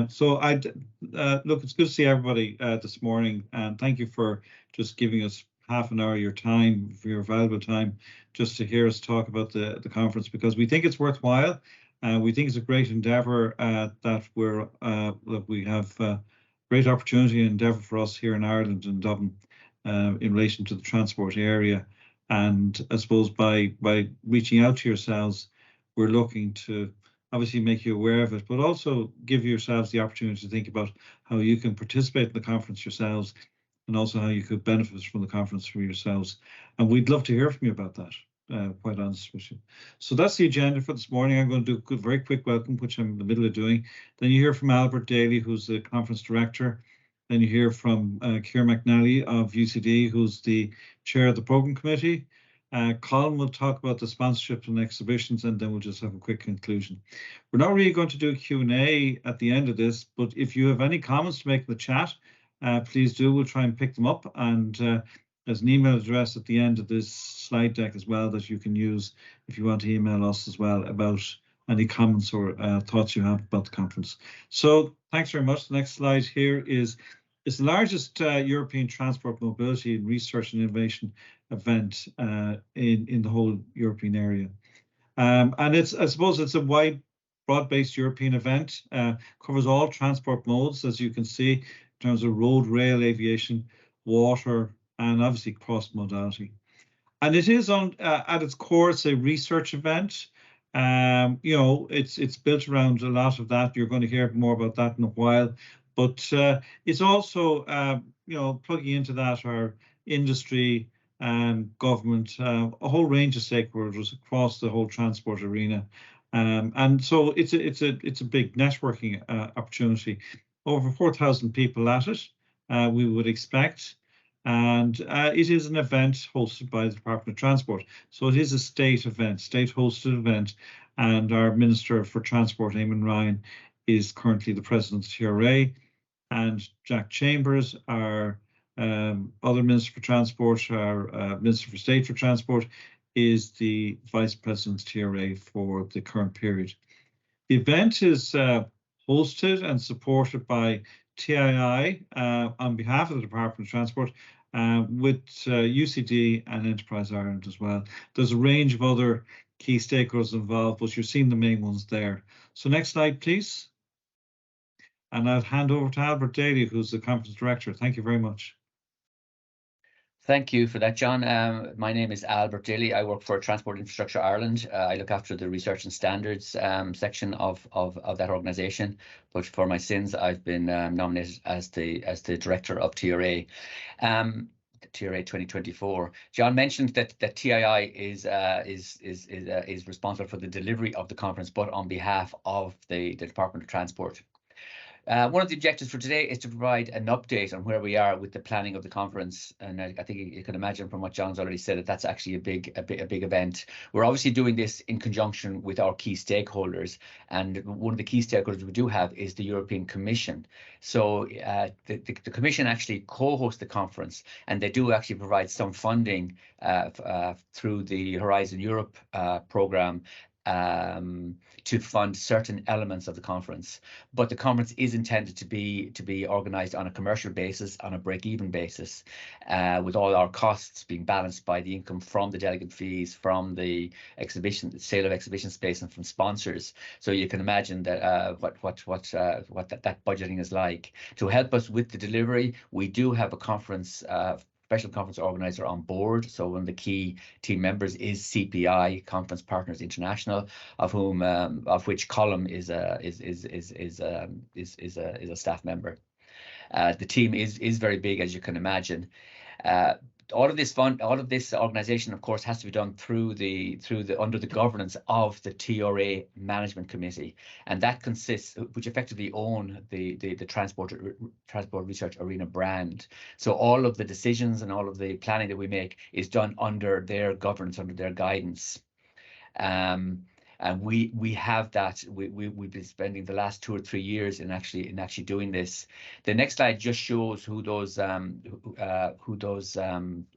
So look, it's good to see everybody this morning, and thank you for just giving us half an hour of your time, for your valuable time, just to hear us talk about the conference, because we think it's worthwhile. We think it's a great endeavour that we have great opportunity and endeavour for us here in Ireland and Dublin in relation to the transport area. And I suppose by reaching out to yourselves, we're looking to obviously make you aware of it, but also give yourselves the opportunity to think about how you can participate in the conference yourselves, and also how you could benefit from the conference for yourselves. And we'd love to hear from you about that, quite honest with you. So that's the agenda for this morning. I'm going to do a very quick welcome, which I'm in the middle of doing. Then you hear from Albert Daly, who's the conference director. Then you hear from Ciara McNally of UCD, who's the chair of the program committee. Colin will talk about the sponsorship and exhibitions, and then we'll just have a quick conclusion. We're not really going to do a Q&A at the end of this, but if you have any comments to make in the chat, please do. We'll try and pick them up. And there's an email address at the end of this slide deck as well that you can use if you want to email us as well about any comments or thoughts you have about the conference. So thanks very much. The next slide here is the largest European transport, mobility, and research and innovation event in the whole European area. And I suppose it's a wide, broad-based European event, covers all transport modes, as you can see, in terms of road, rail, aviation, water, and obviously cross-modality. And it is at its core, it's a research event. It's built around a lot of that. You're going to hear more about that in a while. But it's also, plugging into that our industry, government, a whole range of stakeholders across the whole transport arena. And so it's a big networking opportunity. Over 4,000 people at it, we would expect. And it is an event hosted by the Department of Transport. So it is a state event, state-hosted event. And our Minister for Transport, Eamon Ryan, is currently the President of TRA. And Jack Chambers, our other Minister for Transport, our Minister for State for Transport, is the Vice President of TRA for the current period. The event is hosted and supported by TII on behalf of the Department of Transport, with UCD and Enterprise Ireland as well. There's a range of other key stakeholders involved, but you're seeing the main ones there. So next slide, please. And I'll hand over to Albert Daly, who's the conference director. Thank you very much. Thank you for that, John. My name is Albert Daly. I work for Transport Infrastructure Ireland. I look after the research and standards section of that organisation. But for my sins, I've been nominated as the director of TRA. TRA2024. John mentioned that TII is responsible for the delivery of the conference, but on behalf of the Department of Transport. One of the objectives for today is to provide an update on where we are with the planning of the conference, and I think you can imagine from what John's already said that that's actually a big event. We're obviously doing this in conjunction with our key stakeholders, and one of the key stakeholders we do have is the European Commission. So the Commission actually co-hosts the conference, and they do actually provide some funding through the Horizon Europe programme to fund certain elements of the conference. But the conference is intended to be organised on a commercial basis, on a break-even basis, with all our costs being balanced by the income from the delegate fees, from the sale of exhibition space, and from sponsors. So you can imagine that what that budgeting is like. To help us with the delivery, we do have a conference special conference organizer on board. So one of the key team members is CPI, Conference Partners International, of which Colin is a staff member. The team is very big, as you can imagine. All of this organisation, of course, has to be done under the governance of the TRA Management Committee, and that consists, which effectively own the transport research arena brand. So all of the decisions and all of the planning that we make is done under their governance, under their guidance. And we have that. We've been spending the last 2 or 3 years in actually doing this. The next slide just shows who those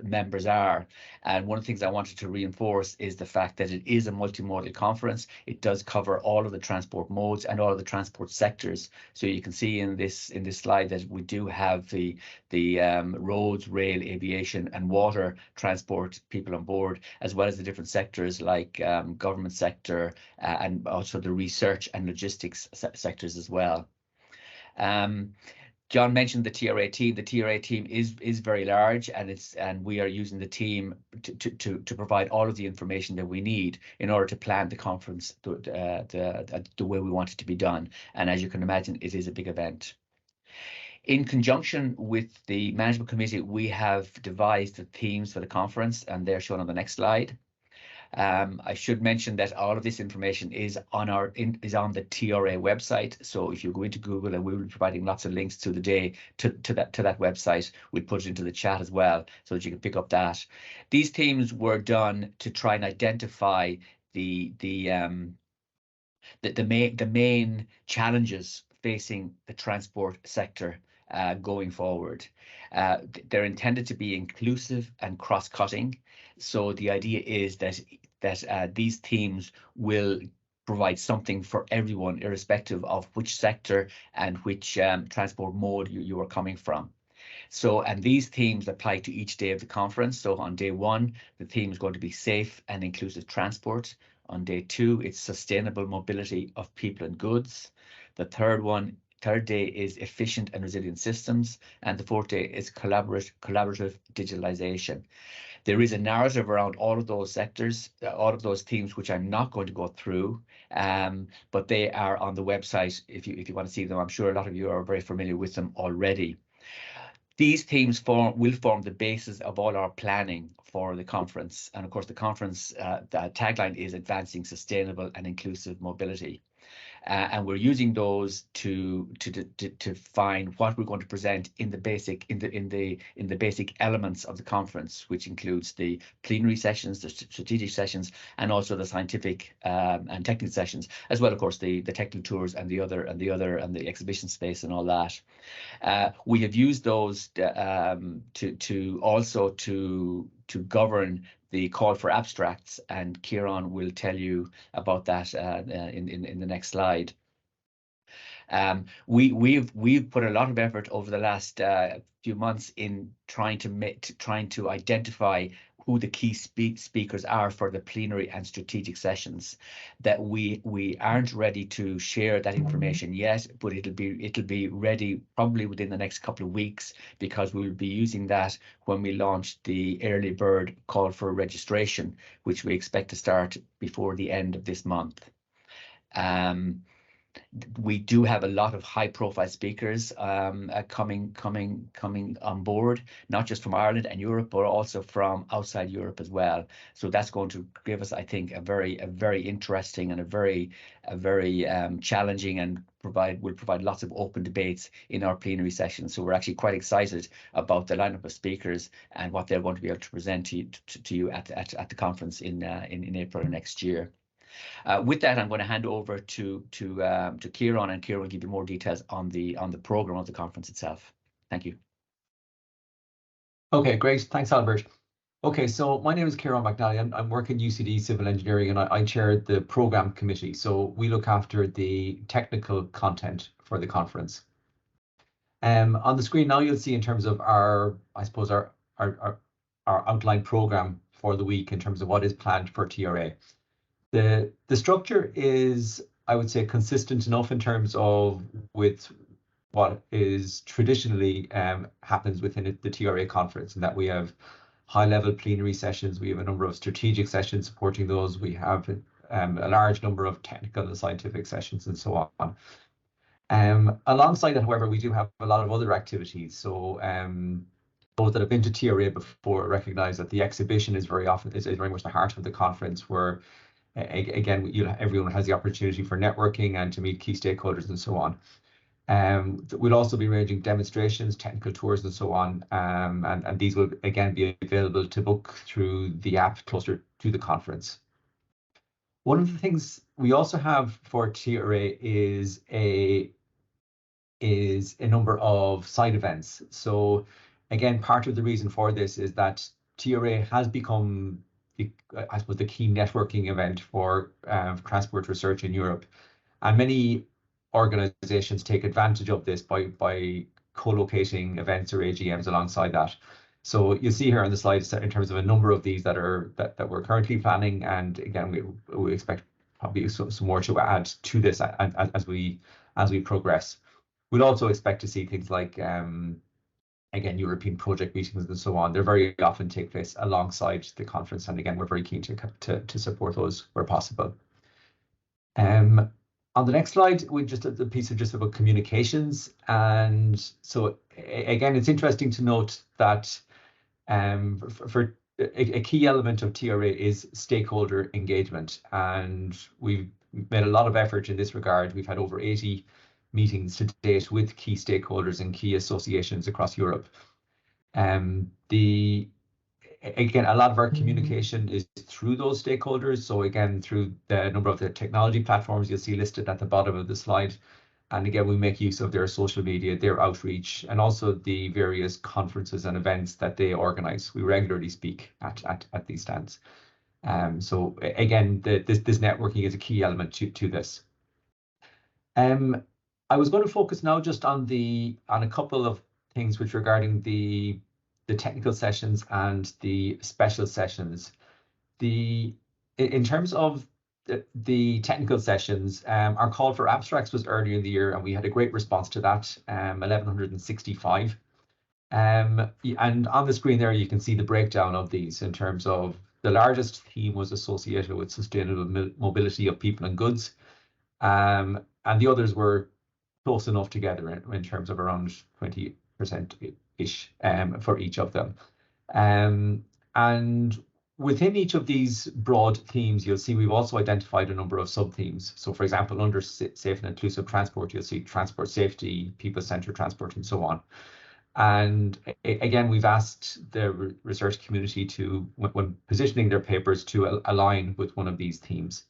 members are. And one of the things I wanted to reinforce is the fact that it is a multimodal conference. It does cover all of the transport modes and all of the transport sectors. So you can see in this slide that we do have the roads, rail, aviation, and water transport people on board, as well as the different sectors like government sector and also the research and logistics sectors as well. John mentioned the TRA team. The TRA team is very large, and we are using the team to provide all of the information that we need in order to plan the conference the way we want it to be done. And as you can imagine, it is a big event. In conjunction with the management committee, we have devised the themes for the conference, and they're shown on the next slide. I should mention that all of this information is on the TRA website. So if you go into Google, and we will be providing lots of links to the day to that website, we'll put it into the chat as well, so that you can pick up that. These themes were done to try and identify the main challenges facing the transport sector going forward. They're intended to be inclusive and cross-cutting. So the idea is that these themes will provide something for everyone, irrespective of which sector and which transport mode you are coming from. So, and these themes apply to each day of the conference. So on day 1, the theme is going to be safe and inclusive transport. On day 2, it's sustainable mobility of people and goods. The third day is efficient and resilient systems. And the 4th day is collaborative digitalization. There is a narrative around all of those sectors, all of those themes, which I'm not going to go through, but they are on the website if you want to see them. I'm sure a lot of you are very familiar with them already. These themes will form the basis of all our planning for the conference. And of course, the conference the tagline is advancing sustainable and inclusive mobility. And we're using those to find what we're going to present in the basic elements of the conference, which includes the plenary sessions, the strategic sessions, and also the scientific and technical sessions, as well, of course, the technical tours and the exhibition space and all that. We have used those to also govern the call for abstracts, and Kieran will tell you about that in the next slide. We've put a lot of effort over the last few months in trying to identify who the key speakers are for the plenary and strategic sessions. That we aren't ready to share that information yet, but it'll be ready probably within the next couple of weeks, because we will be using that when we launch the early bird call for registration, which we expect to start before the end of this month. We do have a lot of high-profile speakers coming on board, not just from Ireland and Europe, but also from outside Europe as well. So that's going to give us, I think, a very interesting and a very challenging, and will provide lots of open debates in our plenary session. So we're actually quite excited about the lineup of speakers and what they're going to be able to present to you at the conference in April of next year. With that, I'm going to hand over to Kieran, and Kieran will give you more details on the program of the conference itself. Thank you. Okay, great. Thanks, Albert. Okay, so my name is Kieran McNally. I'm working UCD Civil Engineering, and I chair the program committee. So we look after the technical content for the conference. On the screen now, you'll see in terms of our outline program for the week in terms of what is planned for TRA. The structure is, I would say, consistent enough in terms of with what is traditionally happens within the TRA conference, and that we have high-level plenary sessions. We have a number of strategic sessions supporting those. We have a large number of technical and scientific sessions and so on. Alongside that, however, we do have a lot of other activities. So those that have been to TRA before recognize that the exhibition is very much the heart of the conference, where again, everyone has the opportunity for networking and to meet key stakeholders and so on. We'll also be arranging demonstrations, technical tours and so on, and these will again be available to book through the app closer to the conference. One of the things we also have for TRA is a number of side events. So again, part of the reason for this is that TRA has become, I suppose, the key networking event for transport research in Europe. And many organizations take advantage of this by co-locating events or AGMs alongside that. So you see here on the slide in terms of a number of these that we're currently planning, and again we expect probably some more to add to this as we progress. We'll also expect to see things like again, European project meetings and so on. They very often take place alongside the conference, and again, we're very keen to support those where possible. On the next slide, we just a piece of just about communications, and so again, it's interesting to note that for a key element of TRA is stakeholder engagement, and we've made a lot of effort in this regard. We've had over 80 meetings to date with key stakeholders and key associations across Europe. Again, a lot of our communication is through those stakeholders. So again, through the number of the technology platforms you'll see listed at the bottom of the slide. And again, we make use of their social media, their outreach, and also the various conferences and events that they organize. We regularly speak at these stands. So again, this networking is a key element to this. I was going to focus now just on a couple of things which regarding the technical sessions and the special sessions. In terms of the technical sessions, our call for abstracts was earlier in the year, and we had a great response to that, 1,165. And on the screen there, you can see the breakdown of these in terms of the largest theme was associated with sustainable mobility of people and goods. And the others were close enough together in terms of around 20%-ish for each of them. And within each of these broad themes, you'll see we've also identified a number of sub-themes. So for example, under safe and inclusive transport, you'll see transport safety, people-centered transport, and so on. And again, we've asked the research community to, when positioning their papers, to align with one of these themes.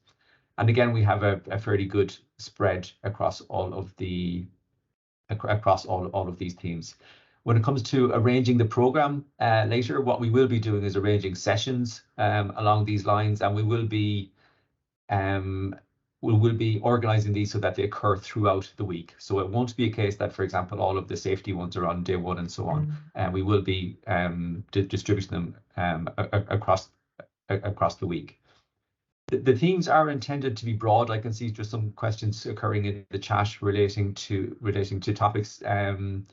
And again, we have a fairly good spread across all of these themes. When it comes to arranging the program later, what we will be doing is arranging sessions along these lines, and we will be organizing these so that they occur throughout the week. So it won't be a case that, for example, all of the safety ones are on day one and so on. And we will be distributing them across the week. The themes are intended to be broad. I can see just some questions occurring in the chat relating to topics. None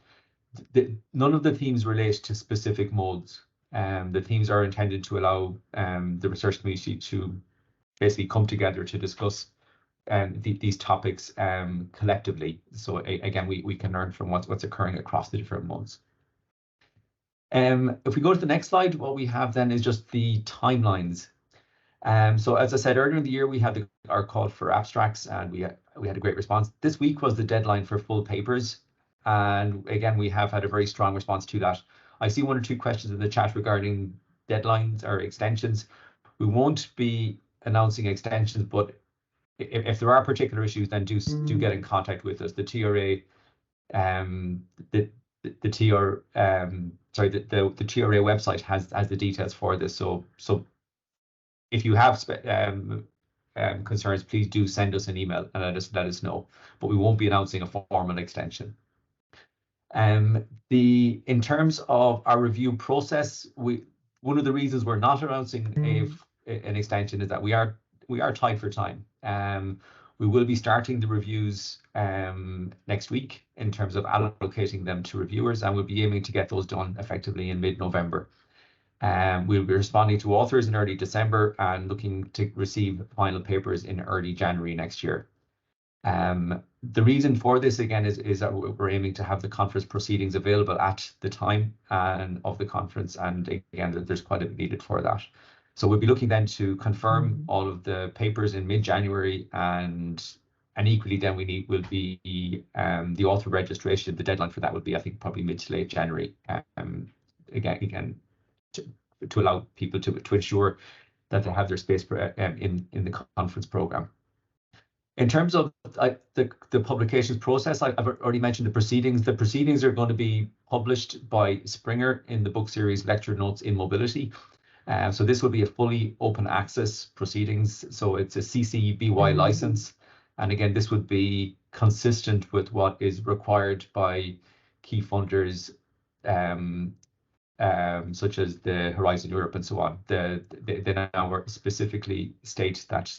of the themes relate to specific modes. The themes are intended to allow the research community to basically come together to discuss these topics collectively. So again, we can learn from what's occurring across the different modes. If we go to the next slide, what we have then is just the timelines. So as I said earlier in the year, we had our call for abstracts, and we had a great response. This week was the deadline for full papers, and again, we have had a very strong response to that. I see one or two questions in the chat regarding deadlines or extensions. We won't be announcing extensions, but if there are particular issues, then do get in contact with us. The TRA, the TRA website has the details for this. So if you have concerns, please do send us an email and let us know. But we won't be announcing a formal extension. In terms of our review process, one of the reasons we're not announcing an extension is that we are tight for time. We will be starting the reviews next week in terms of allocating them to reviewers, and we'll be aiming to get those done effectively in mid-November. We'll be responding to authors in early December and looking to receive final papers in early January next year. The reason for this, again, is that we're aiming to have the conference proceedings available at the time of the conference, and again, there's quite a bit needed for that. So we'll be looking then to confirm all of the papers in mid-January, and equally then will be the author registration. The deadline for that would be, I think, probably mid to late January. Again, to allow people to ensure that they have their space in the conference program. In terms of the publications process, I've already mentioned the proceedings. The proceedings are going to be published by Springer in the book series Lecture Notes in Mobility. So this will be a fully open access proceedings. So it's a CC BY license. And again, this would be consistent with what is required by key funders, such as the Horizon Europe and so on. They now specifically state that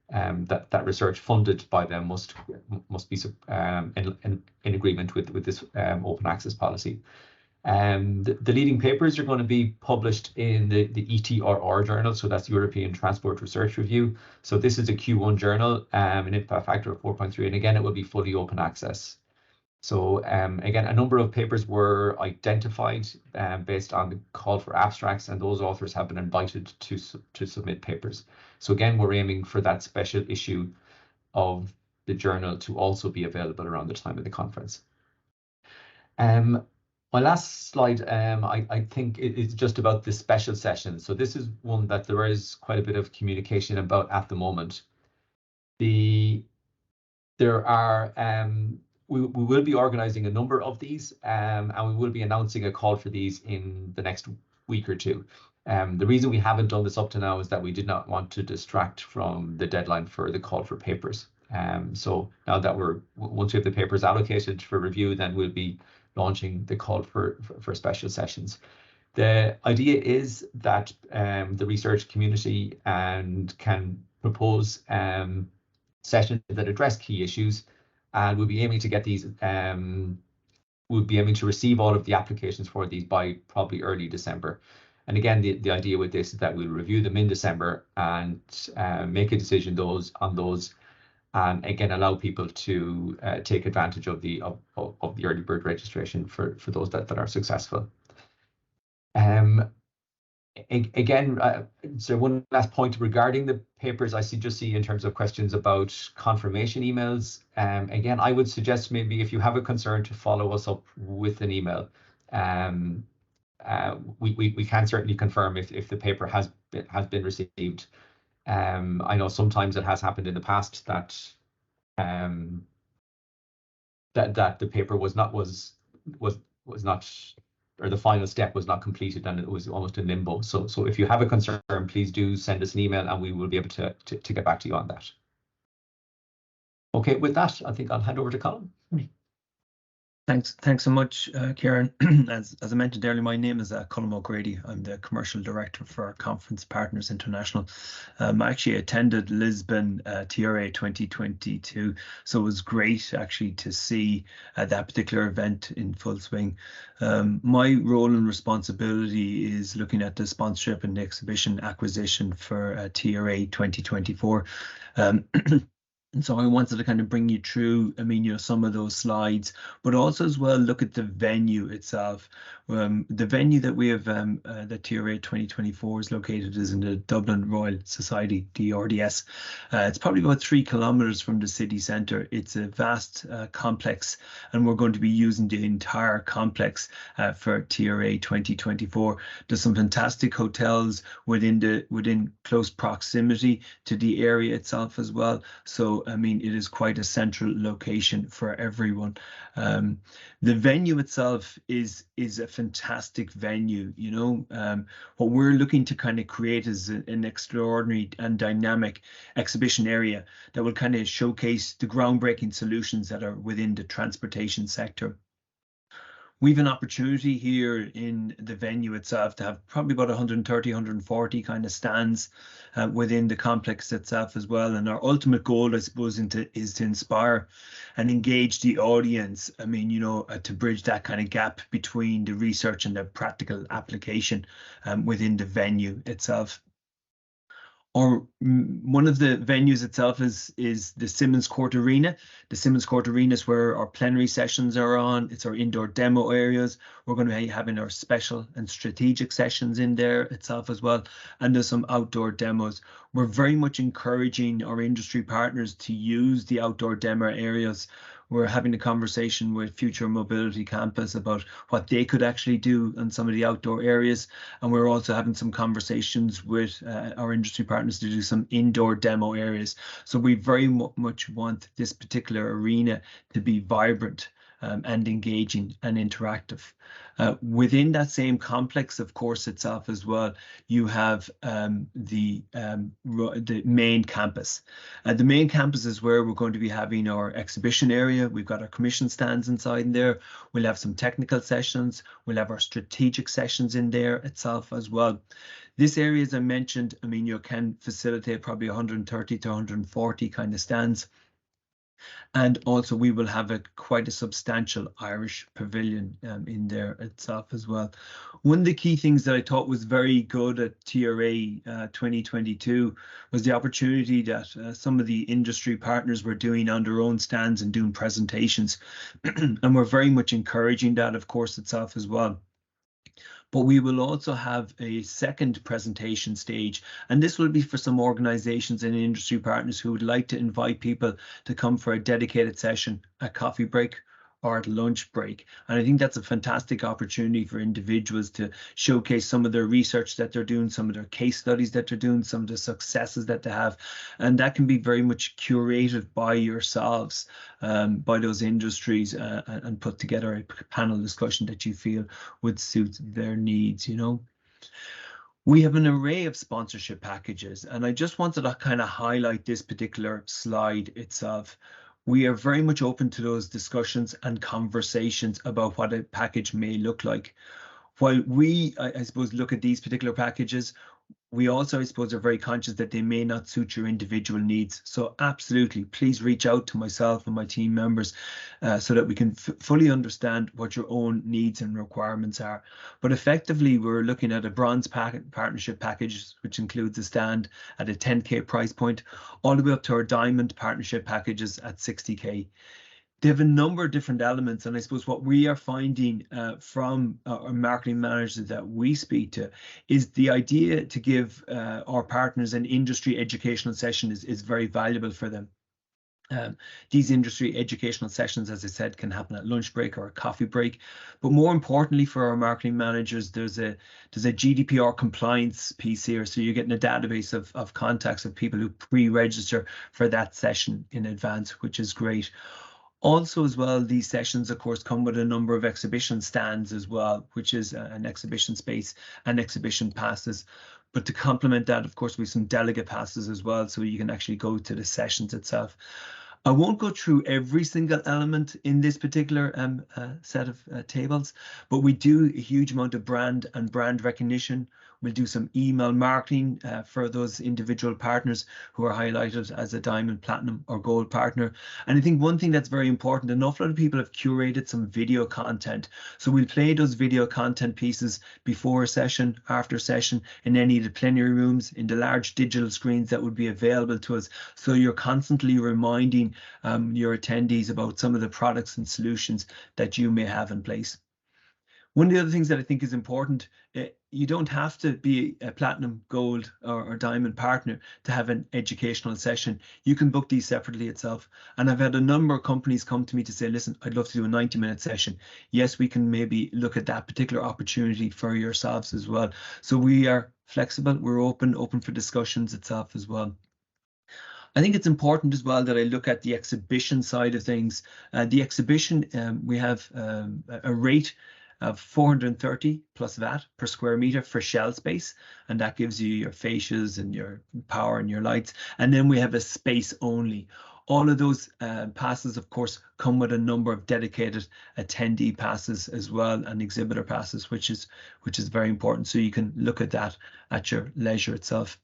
that research funded by them must be in agreement with this open access policy. The leading papers are going to be published in the ETRR journal, so that's European Transport Research Review. So this is a Q1 journal, an impact factor of 4.3, and again, it will be fully open access. So again, a number of papers were identified based on the call for abstracts, and those authors have been invited to submit papers. So again, we're aiming for that special issue of the journal to also be available around the time of the conference. My last slide, I think it's just about the special session. So this is one that there is quite a bit of communication about at the moment. We will be organizing a number of these, and we will be announcing a call for these in the next week or two. The reason we haven't done this up to now is that we did not want to distract from the deadline for the call for papers. So now that once we have the papers allocated for review, then we'll be launching the call for special sessions. The idea is that the research community can propose sessions that address key issues, and we'll be aiming to get these. We'll be aiming to receive all of the applications for these by probably early December. And again, the idea with this is that we'll review them in December and make a decision on those. And again, allow people to take advantage of the early bird registration for those that are successful. Again, so one last point regarding the papers, I just see in terms of questions about confirmation emails. Again, I would suggest maybe if you have a concern to follow us up with an email. We can certainly confirm if the paper has been received. I know sometimes it has happened in the past that that the paper was not, or the final step was not completed, and it was almost in limbo. So if you have a concern, please do send us an email, and we will be able to get back to you on that. Okay, with that, I think I'll hand over to Colin. Thanks so much, Kieran. As I mentioned earlier, my name is Colin O'Grady. I'm the Commercial Director for Conference Partners International. I actually attended Lisbon TRA 2022, so it was great actually to see that particular event in full swing. My role and responsibility is looking at the sponsorship and the exhibition acquisition for TRA 2024. And so I wanted to kind of bring you through, some of those slides, but also as well look at the venue itself. The venue that we have, the TRA 2024 is located is in the Dublin Royal Society, DRDS. It's probably about 3 kilometers from the city centre. It's a vast complex, and we're going to be using the entire complex for TRA 2024. There's some fantastic hotels within close proximity to the area itself as well. So it is quite a central location for everyone. The venue itself is a fantastic venue. What we're looking to kind of create is an extraordinary and dynamic exhibition area that will kind of showcase the groundbreaking solutions that are within the transportation sector. We've an opportunity here in the venue itself to have probably about 130, 140 kind of stands within the complex itself as well. And our ultimate goal, I suppose, is to inspire and engage the audience. To bridge that kind of gap between the research and the practical application within the venue itself. Or one of the venues itself is the Simmons Court Arena. The Simmons Court Arena is where our plenary sessions are on. It's our indoor demo areas. We're going to be having our special and strategic sessions in there itself as well. And there's some outdoor demos. We're very much encouraging our industry partners to use the outdoor demo areas. We're having a conversation with Future Mobility Campus about what they could actually do on some of the outdoor areas. And we're also having some conversations with our industry partners to do some indoor demo areas. So we very much want this particular arena to be vibrant and engaging and interactive. Within that same complex, of course, itself as well, you have the main campus. The main campus is where we're going to be having our exhibition area. We've got our commission stands inside in there. We'll have some technical sessions. We'll have our strategic sessions in there itself as well. This area, as I mentioned, I mean, you can facilitate probably 130 to 140 kind of stands. And also we will have quite a substantial Irish pavilion in there itself as well. One of the key things that I thought was very good at TRA 2022 was the opportunity that some of the industry partners were doing on their own stands and doing presentations. And we're very much encouraging that, of course, itself as well. But we will also have a second presentation stage, and this will be for some organizations and industry partners who would like to invite people to come for a dedicated session, a coffee break or at lunch break. And I think that's a fantastic opportunity for individuals to showcase some of their research that they're doing, some of their case studies that they're doing, some of the successes that they have. And that can be very much curated by yourselves, by those industries, and put together a panel discussion that you feel would suit their needs, you know. We have an array of sponsorship packages, and I just wanted to kind of highlight this particular slide itself. We are very much open to those discussions and conversations about what a package may look like. While we, I suppose, look at these particular packages, we also, I suppose, are very conscious that they may not suit your individual needs. So absolutely, please reach out to myself and my team members so that we can fully understand what your own needs and requirements are. But effectively, we're looking at a bronze partnership package, which includes a stand at a 10K price point, all the way up to our diamond partnership packages at 60K. They have a number of different elements, and I suppose what we are finding from our marketing managers that we speak to is the idea to give our partners an industry educational session is very valuable for them. These industry educational sessions, as I said, can happen at lunch break or a coffee break. But more importantly for our marketing managers, there's a GDPR compliance piece here. So you're getting a database of contacts of people who pre-register for that session in advance, which is great. Also, as well, these sessions, of course, come with a number of exhibition stands as well, which is an exhibition space and exhibition passes. But to complement that, of course, we have some delegate passes as well, so you can actually go to the sessions itself. I won't go through every single element in this particular set of tables, but we do a huge amount of brand and brand recognition. We'll do some email marketing for those individual partners who are highlighted as a diamond, platinum or gold partner. And I think one thing that's very important, an awful lot of people have curated some video content. So we'll play those video content pieces before a session, after session, in any of the plenary rooms, in the large digital screens that would be available to us. So you're constantly reminding your attendees about some of the products and solutions that you may have in place. One of the other things that I think is important, you don't have to be a platinum, gold or diamond partner to have an educational session. You can book these separately itself. And I've had a number of companies come to me to say, listen, I'd love to do a 90-minute session. Yes, we can maybe look at that particular opportunity for yourselves as well. So we are flexible, we're open for discussions itself as well. I think it's important as well that I look at the exhibition side of things. The exhibition, we have a rate of 430 plus VAT per square meter for shell space, and that gives you your fascias and your power and your lights. And then we have a space only. All of those passes, of course, come with a number of dedicated attendee passes as well, and exhibitor passes, which is very important. So you can look at that at your leisure itself.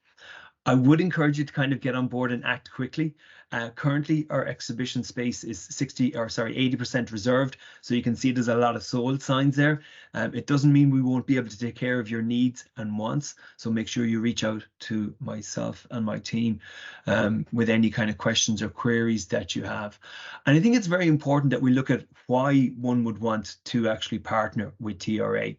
I would encourage you to kind of get on board and act quickly. Currently, our exhibition space is 80% reserved. So you can see there's a lot of sold signs there. It doesn't mean we won't be able to take care of your needs and wants. So make sure you reach out to myself and my team with any kind of questions or queries that you have. And I think it's very important that we look at why one would want to actually partner with TRA.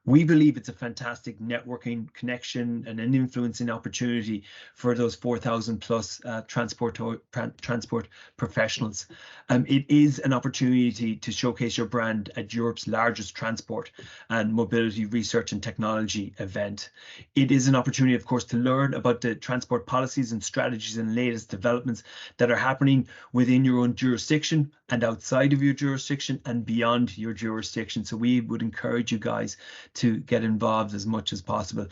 We believe it's a fantastic networking connection and an influencing opportunity for those 4,000 plus transport professionals. It is an opportunity to showcase your brand at Europe's largest transport and mobility research and technology event. It is an opportunity, of course, to learn about the transport policies and strategies and latest developments that are happening within your own jurisdiction and outside of your jurisdiction and beyond your jurisdiction. So we would encourage you guys to get involved as much as possible.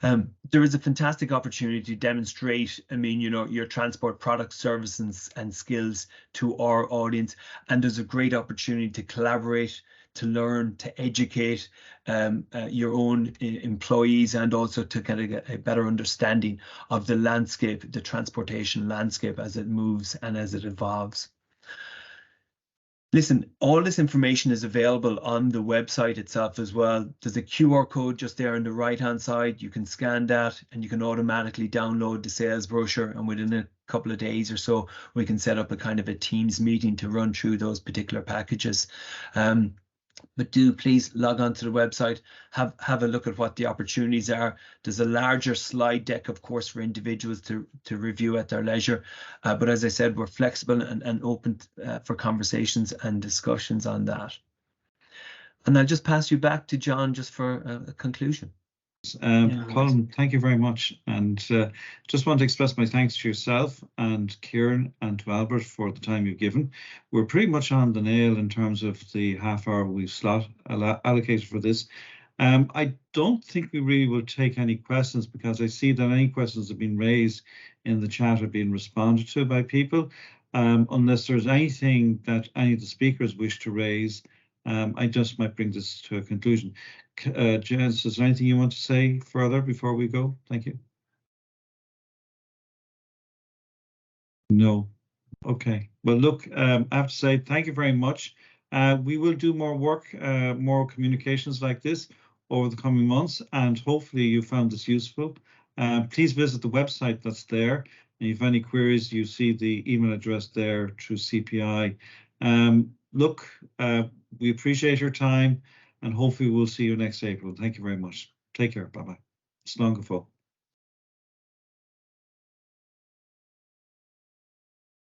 There is a fantastic opportunity to demonstrate, your transport products, services, and skills to our audience. And there's a great opportunity to collaborate, to learn, to educate your own employees, and also to kind of get a better understanding of the landscape, the transportation landscape as it moves and as it evolves. Listen, all this information is available on the website itself as well. There's a QR code just there on the right-hand side. You can scan that and you can automatically download the sales brochure, and within a couple of days or so, we can set up a kind of a Teams meeting to run through those particular packages. But do please log on to the website, have a look at what the opportunities are. There's a larger slide deck, of course, for individuals to review at their leisure. But as I said, we're flexible and open for conversations and discussions on that. And I'll just pass you back to John just for a conclusion. Colin, thank you very much, and just want to express my thanks to yourself and Kieran and to Albert for the time you've given. We're pretty much on the nail in terms of the half hour we've allocated for this. I don't think we really will take any questions, because I see that any questions have been raised in the chat are being responded to by people. Unless there's anything that any of the speakers wish to raise, I just might bring this to a conclusion. Jens, is there anything you want to say further before we go? Thank you. No. Okay. Well, look, I have to say thank you very much. We will do more work, more communications like this over the coming months, and hopefully you found this useful. Please visit the website that's there. And if you have any queries, you see the email address there through CPI. Look, we appreciate your time, and hopefully we'll see you next April. Thank you very much. Take care. Bye-bye. Slán go fóill.